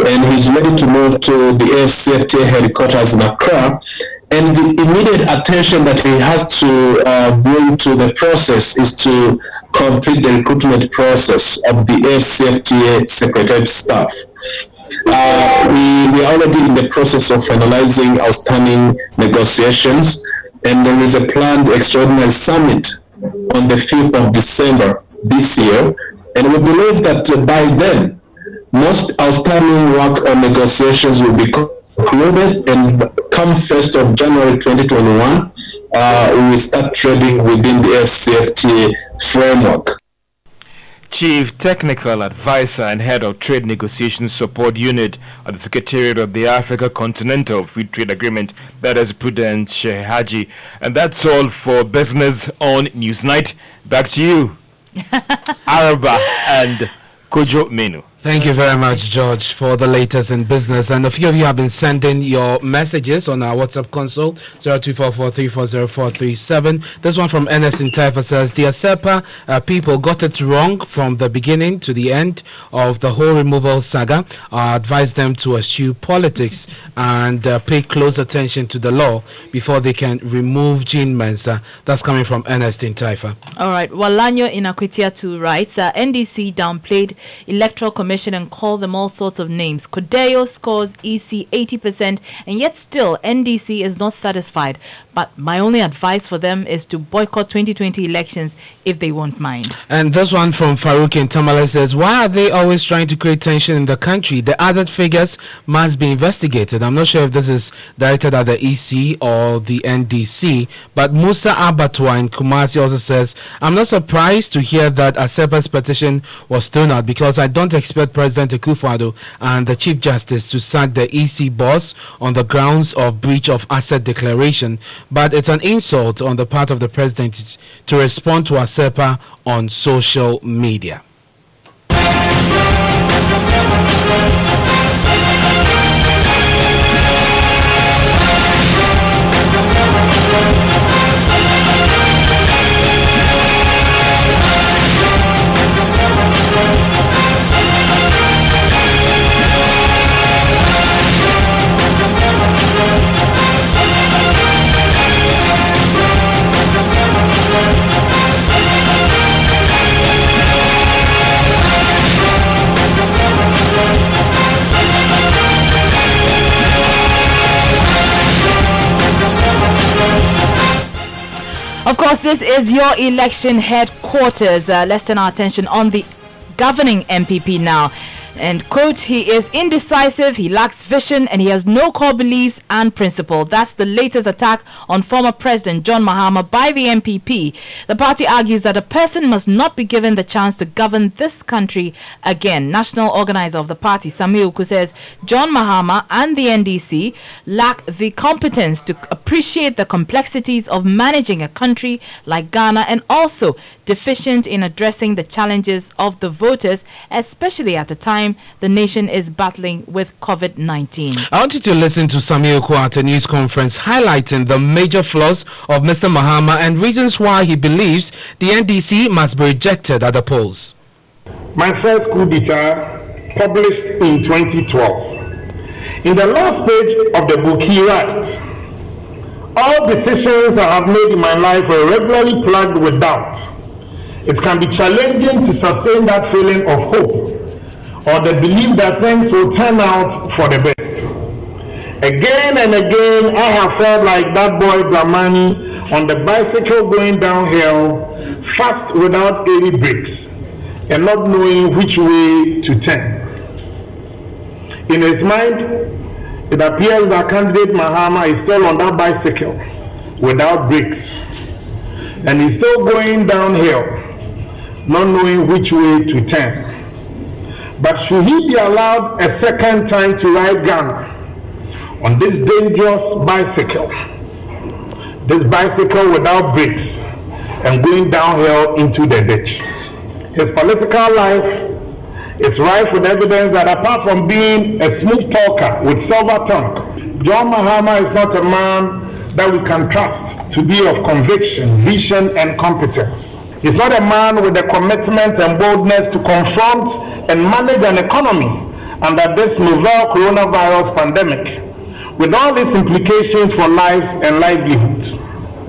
and he's ready to move to the AFCFTA headquarters in Accra. And the immediate attention that he has to bring to the process is to complete the recruitment process of the AFCFTA Secretariat staff. We are already in the process of finalizing outstanding negotiations, and there is a planned extraordinary summit on the 5th of December this year, and we believe that by then, most outstanding work on negotiations will be concluded, and come 1st of January 2021, we will start trading within the FCFTA framework. Chief Technical Advisor and Head of Trade Negotiation Support Unit at the Secretariat of the Africa Continental Free Trade Agreement, that is Prudence Shehaji. And that's all for Business on Newsnight. Back to you, Araba and Kojo Manu. Thank you very much, George, for the latest in business. And a few of you have been sending your messages on our WhatsApp console, 0244340437. This one from Ernest in Taifa says, the ASEPA people got it wrong from the beginning to the end of the whole removal saga. I advise them to eschew politics and pay close attention to the law before they can remove Jean Mensa. That's coming from Ernest in Taifa. All right. Walanyo in Akwitia 2 writes, NDC downplayed Electoral Commission and called them all sorts of names. Kodeo scores EC 80%, and yet still NDC is not satisfied. But my only advice for them is to boycott 2020 elections if they won't mind. And this one from Farouk in Tamale says, why are they always trying to create tension in the country? The added figures must be investigated. I'm not sure if this is directed at the EC or the NDC, but Musa Abatwa in Kumasi also says, I'm not surprised to hear that ASEPA's petition was thrown out, because I don't expect President Akufo-Addo and the Chief Justice to sack the EC boss on the grounds of breach of asset declaration, but it's an insult on the part of the President to respond to ASEPA on social media. Of course, this is your election headquarters. Let's turn our attention on the governing MPP now. And quote, he is indecisive, he lacks vision, and he has no core beliefs and principle. That's the latest attack on former President John Mahama by the MPP. The party argues that a person must not be given the chance to govern this country again. National organizer of the party, Samuel Uku, says John Mahama and the NDC lack the competence to appreciate the complexities of managing a country like Ghana, and also deficient in addressing the challenges of the voters, especially at the time the nation is battling with COVID-19. I want you to listen to Samuel Uku at a news conference highlighting the major flaws of Mr. Mahama and reasons why he believes the NDC must be rejected at the polls. My first coup d'etat, published in 2012. In the last page of the book, he writes, all decisions I have made in my life were regularly plagued with doubt. It can be challenging to sustain that feeling of hope or the belief that things will turn out for the best. Again and again, I have felt like that boy Dramani on the bicycle going downhill, fast without any brakes, and not knowing which way to turn. In his mind, it appears that candidate Mahama is still on that bicycle without brakes, and he's still going downhill, not knowing which way to turn. But should he be allowed a second time to ride Ghana on this dangerous bicycle without brakes and going downhill into the ditch? His political life is rife with evidence that apart from being a smooth talker with silver tongue, John Mahama is not a man that we can trust to be of conviction, vision, and competence. He's not a man with the commitment and boldness to confront and manage an economy under this novel coronavirus pandemic, with all its implications for lives and livelihoods.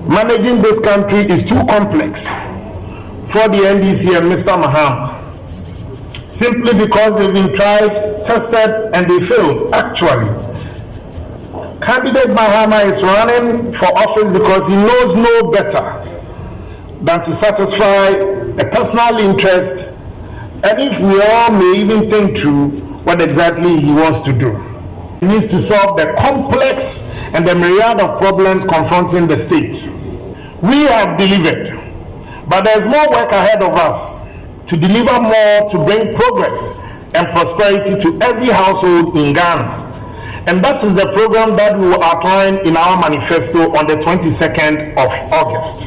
Managing this country is too complex for the NDC and Mr. Mahama, simply because they've been tried, tested, and they failed, actually. Candidate Mahama is running for office because he knows no better than to satisfy a personal interest, and if we all may even think through what exactly he wants to do. He needs to solve the complex and the myriad of problems confronting the state. We have delivered, but there's more work ahead of us to deliver more, to bring progress and prosperity to every household in Ghana. And that is the program that we will outline in our manifesto on the 22nd of August.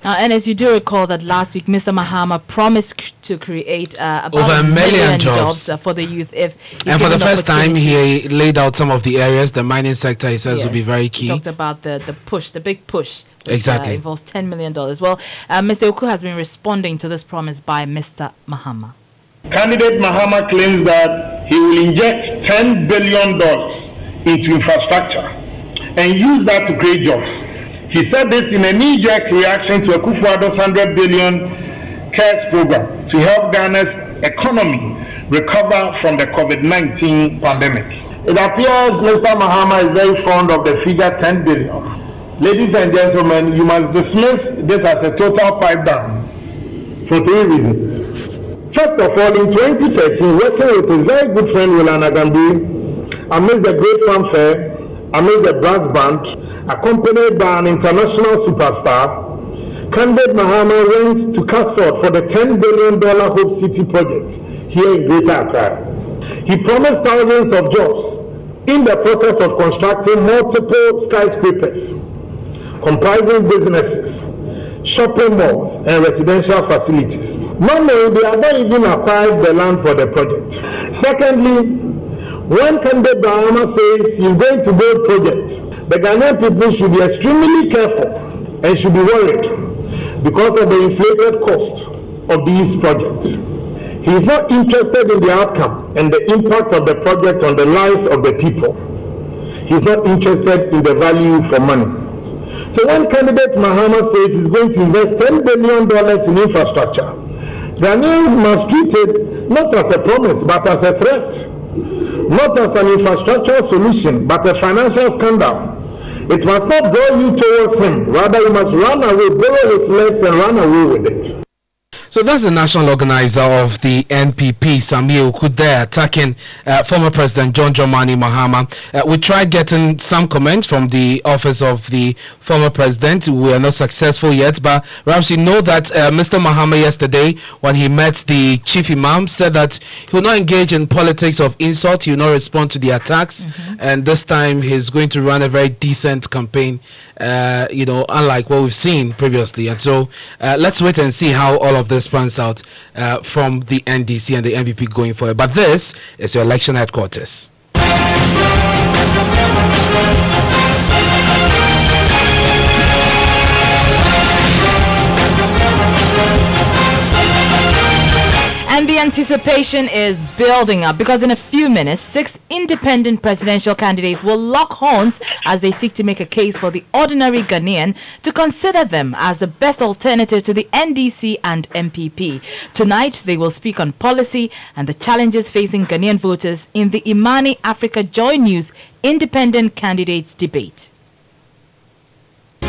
Now, Ernest, you do recall that last week Mr. Mahama promised to create about over a million jobs for the youth. And for the first time, he laid out some of the areas. The mining sector, he says, will be very key. He talked about the big push. Exactly. Involves $10 million. Well, Mr. Oku has been responding to this promise by Mr. Mahama. Candidate Mahama claims that he will inject $10 billion into infrastructure and use that to create jobs. He said this in a knee-jerk reaction to Akufo-Addo's $100 billion CARES program to help Ghana's economy recover from the COVID-19 pandemic. It appears Mr. Mahama is very fond of the figure $10 billion. Ladies and gentlemen, you must dismiss this as a total pipe down for three reasons. First of all, in 2013, working with his very good friend Willan Agambi, amidst the great fanfare, amidst the brass band, accompanied by an international superstar, candidate Mahama went to Castle for the $10 billion Hope City project here in Greater Accra. He promised thousands of jobs in the process of constructing multiple skyscrapers, comprising businesses, shopping malls, and residential facilities. Normally, they have not even acquired the land for the project. Secondly, when candidate Mahama says he's going to build projects, the Ghanaian people should be extremely careful and should be worried because of the inflated cost of these projects. He is not interested in the outcome and the impact of the project on the lives of the people. He is not interested in the value for money. So when candidate Mahama says he's going to invest $10 billion in infrastructure, Ghanaians must treat it not as a promise but as a threat, not as an infrastructure solution but a financial scandal. It must not draw you towards him, rather you must run away, borrow his legs and run away with it. So that's the national organizer of the NPP, Samir Okude, attacking former President John Dramani Mahama. We tried getting some comments from the office of the former president. We are not successful yet, but perhaps you know that Mr. Mahama yesterday, when he met the chief imam, said that he will not engage in politics of insult. He will not respond to the attacks, and this time he's going to run a very decent campaign. Unlike what we've seen previously. And so let's wait and see how all of this pans out from the NDC and the MVP going forward. But this is your election headquarters. And the anticipation is building up because in a few minutes, 6 independent presidential candidates will lock horns as they seek to make a case for the ordinary Ghanaian to consider them as the best alternative to the NDC and MPP. Tonight, they will speak on policy and the challenges facing Ghanaian voters in the Imani Africa Joy News Independent Candidates Debate.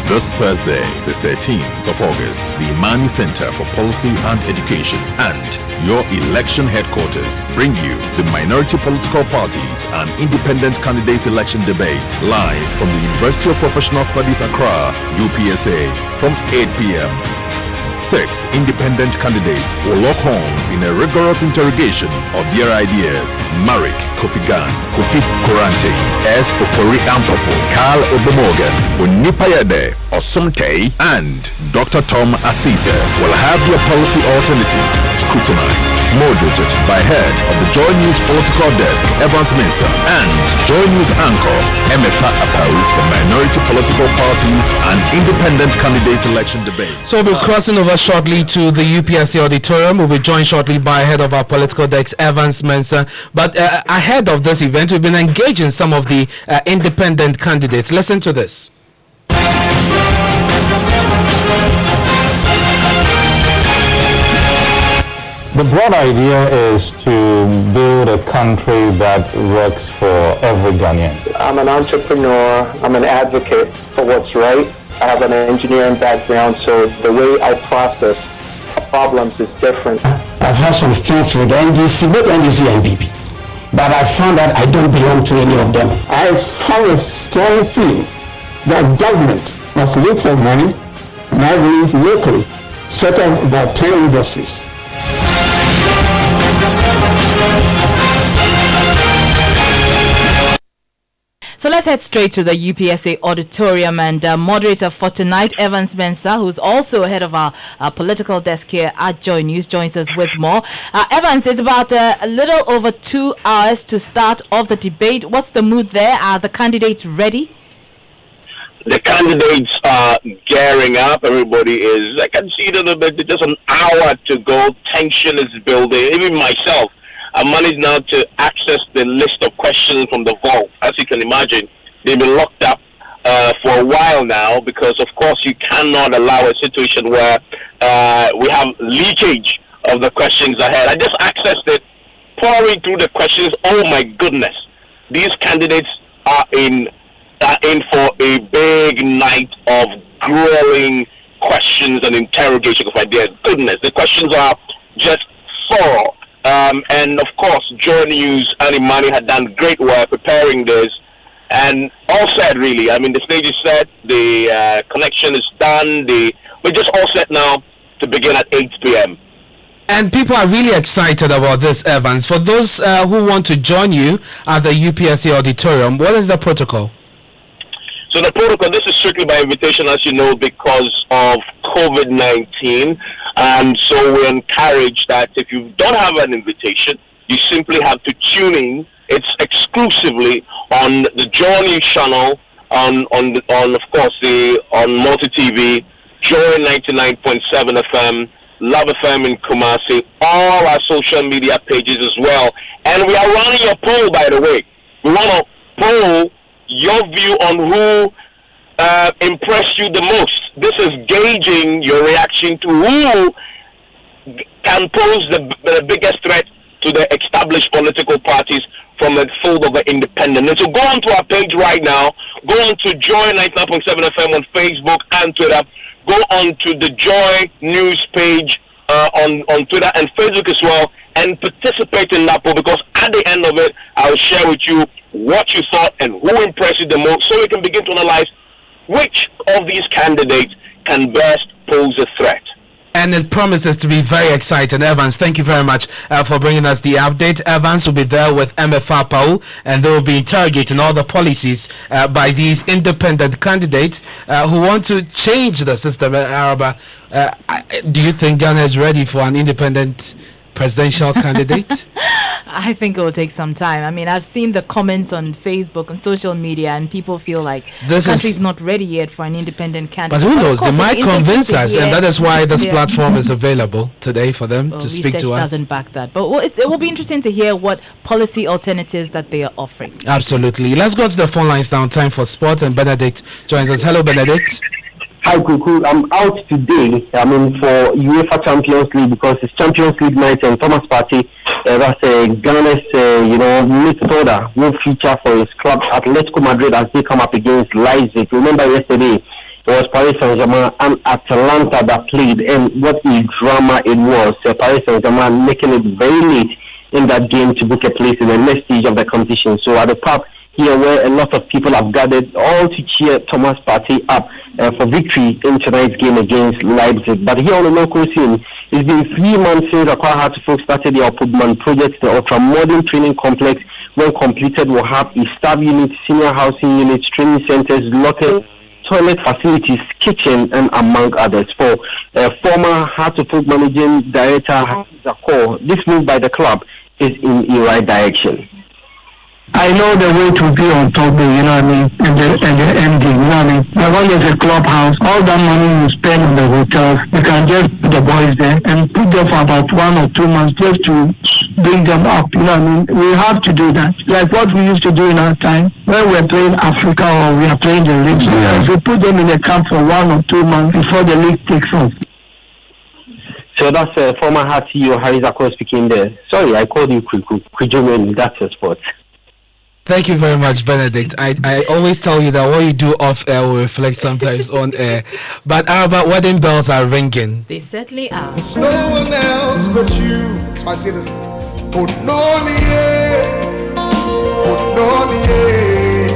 This Thursday, the 13th of August, the Manu Center for Policy and Education and your election headquarters bring you the Minority Political Parties and Independent Candidates Election Debate live from the University of Professional Studies Accra, UPSA, from 8 p.m. 6 independent candidates will lock horns in a rigorous interrogation of their ideas. Marek Kofigan, Kofi Korante, S. Opori Ampopo, Carl Obemogan, Unipayade, Osumte, and Dr. Tom Asita will have their policy alternatives scrutinized. moderated by head of the Joy News political desk, Evans Mensah, and Joy News anchor, Emeka Apau, the minority political parties and independent candidate election debate. So we'll be crossing over shortly to the UPSC auditorium. We'll be joined shortly by head of our political desk, Evans Mensah. But ahead of this event, we've been engaging some of the independent candidates. Listen to this. The broad idea is to build a country that works for every Ghanaian. I'm an entrepreneur. I'm an advocate for what's right. I have an engineering background, so the way I process problems is different. I've had some things with NDC, both NDC and BP, but I found that I don't belong to any of them. I have a strong feeling that government must look for money, libraries locally, set up about 10 industries. So let's head straight to the UPSA auditorium, and moderator for tonight, Evans Mensah, who's also head of our political desk here at Joy News, joins us with more. Evans, it's about a little over 2 hours to start off the debate. What's the mood there? Are the candidates ready? The candidates are gearing up. Everybody is, I can see it a little bit, just an hour to go. Tension is building. Even myself, I managed now to access the list of questions from the vault. As you can imagine, they've been locked up for a while now because, of course, you cannot allow a situation where we have leakage of the questions ahead. I just accessed it, pouring through the questions. Oh, my goodness. These candidates are in for a big night of grueling questions and interrogation of ideas. Goodness, the questions are just thorough. And of course, Joy News and Manu had done great work preparing this. And all said, really. I mean, the stage is set, the connection is done. We're just all set now to begin at 8 p.m. And people are really excited about this, Evans. For those who want to join you at the UPSC auditorium, what is the protocol? So the protocol, this is strictly by invitation, as you know, because of COVID-19. And so we encourage that if you don't have an invitation, you simply have to tune in. It's exclusively on the Joy News channel, on of course, on Multi TV, Joy 99.7 FM, Love FM in Kumasi, all our social media pages as well. And we are running a poll, by the way. We want to poll your view on who impressed you the most. This is gauging your reaction to who can pose the biggest threat to the established political parties from the field of the independent. And so go onto our page right now. Go on to Joy 99.7 FM on Facebook and Twitter. Go on to the Joy News page on Twitter and Facebook as well, and participate in that poll, because at the end of it, I'll share with you what you thought and who impressed you the most, so we can begin to analyze which of these candidates can best pose a threat. And it promises to be very exciting. Evans, thank you very much for bringing us the update. Evans will be there with Emeka Apau, and they will be interrogating all the policies by these independent candidates who want to change the system. Araba, do you think Ghana is ready for an independent presidential candidate? I think it will take some time. I mean, I've seen the comments on Facebook and social media, and people feel like the country is not ready yet for an independent candidate. But who knows? They might convince us, and that is why this platform is available today for them to speak to us. Doesn't back that, but it will be interesting to hear what policy alternatives that they are offering. Absolutely. Let's go to the phone lines now. Time for sports, and Benedict joins us. Hello, Benedict. Hi, Kuku. I'm out today. For UEFA Champions League, because it's Champions League night, and Thomas Partey, that's Ghana's, midfielder, will feature for his club Atletico Madrid as they come up against Leipzig. Remember yesterday, it was Paris Saint-Germain and Atalanta that played, and what a drama it was. Paris Saint-Germain making it very late in that game to book a place in the next stage of the competition. So at the pub here, where a lot of people have gathered, all to cheer Thomas Partey up for victory in tonight's game against Leipzig. But here on the local scene, it's been 3 months since Accra Heart folks started the Opudman project. The ultra-modern training complex, when completed, will have a staff unit, senior housing units, training centers, lockers, toilet facilities, kitchen, and among others. For former Heart of Oak Managing Director Zakor, this move by the club is in the right direction. I know the way to be on top, you know what I mean, and the ending, you know what I mean. But when there's a clubhouse, all that money you spend on the hotels, you can just put the boys there and put them for about 1 or 2 months just to bring them up, you know what I mean. We have to do that, like what we used to do in our time when we're playing Africa or we are playing the league. So we put them in a camp for 1 or 2 months before the league takes off. So that's former Heart CEO Harry Zakor speaking there. Sorry, I called you Kwijumeni, that's your sport. Thank you very much, Benedict. I always tell you that what you do off air will reflect sometimes on air. But Araba, wedding bells are ringing. They certainly are. It's no one else but you. I say this. Put on the air. Put on the air.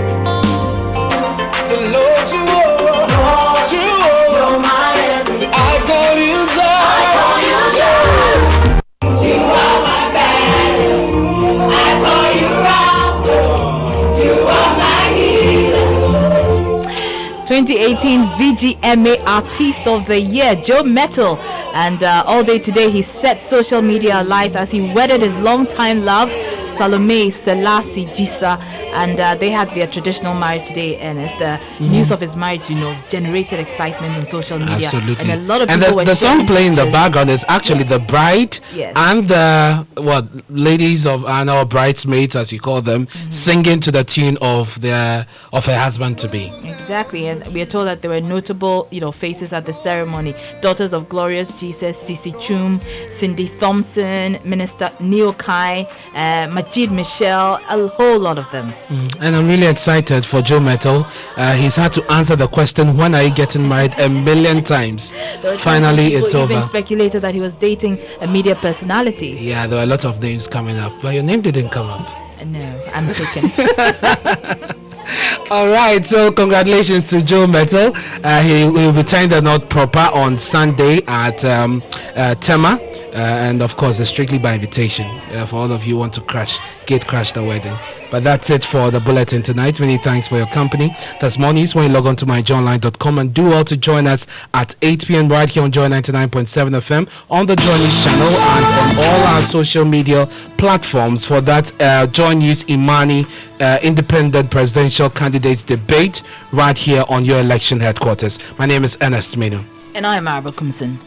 The Lord you are. Lord you are. You're my everything. I call you God. I call you God. You are my battle. I call you God. You are my healer. 2018 VGMA Artist of the Year, Joe Metal. And all day today he set social media alight as he wedded his longtime love, Salome Selassie Jisa. And they had their traditional marriage today, Ernest. News of his marriage, generated excitement on social media. Absolutely. And a lot of and people the song playing in the background is actually the bride and the ladies of our bridesmaids, as you call them, singing to the tune of her husband to be. Exactly, and we are told that there were notable, faces at the ceremony. Daughters of Glorious Jesus, Cece Chum, Cindy Thompson, Minister Neil Kai, Majid Michelle, a whole lot of them. And I'm really excited for Joe Metal. He's had to answer the question, when are you getting married, 1,000,000 times. Finally, it's over. Even speculated that he was dating a media personality. Yeah, there were a lot of names coming up, but your name didn't come up. No, I'm taken. All right, so congratulations to Joe Metal. He will return the note proper on Sunday at Tema, and of course, strictly by invitation for all of you who want to gate crash the wedding. But that's it for the bulletin tonight. Many thanks for your company. That's more news when you log on to myjoyonline.com, and do well to join us at 8 p.m. right here on Joy 99.7 FM on the Joy News channel and on all our social media platforms for that Joy News Imani independent presidential candidates debate right here on your election headquarters. My name is Ernest Manu. And I am Araba Koomson.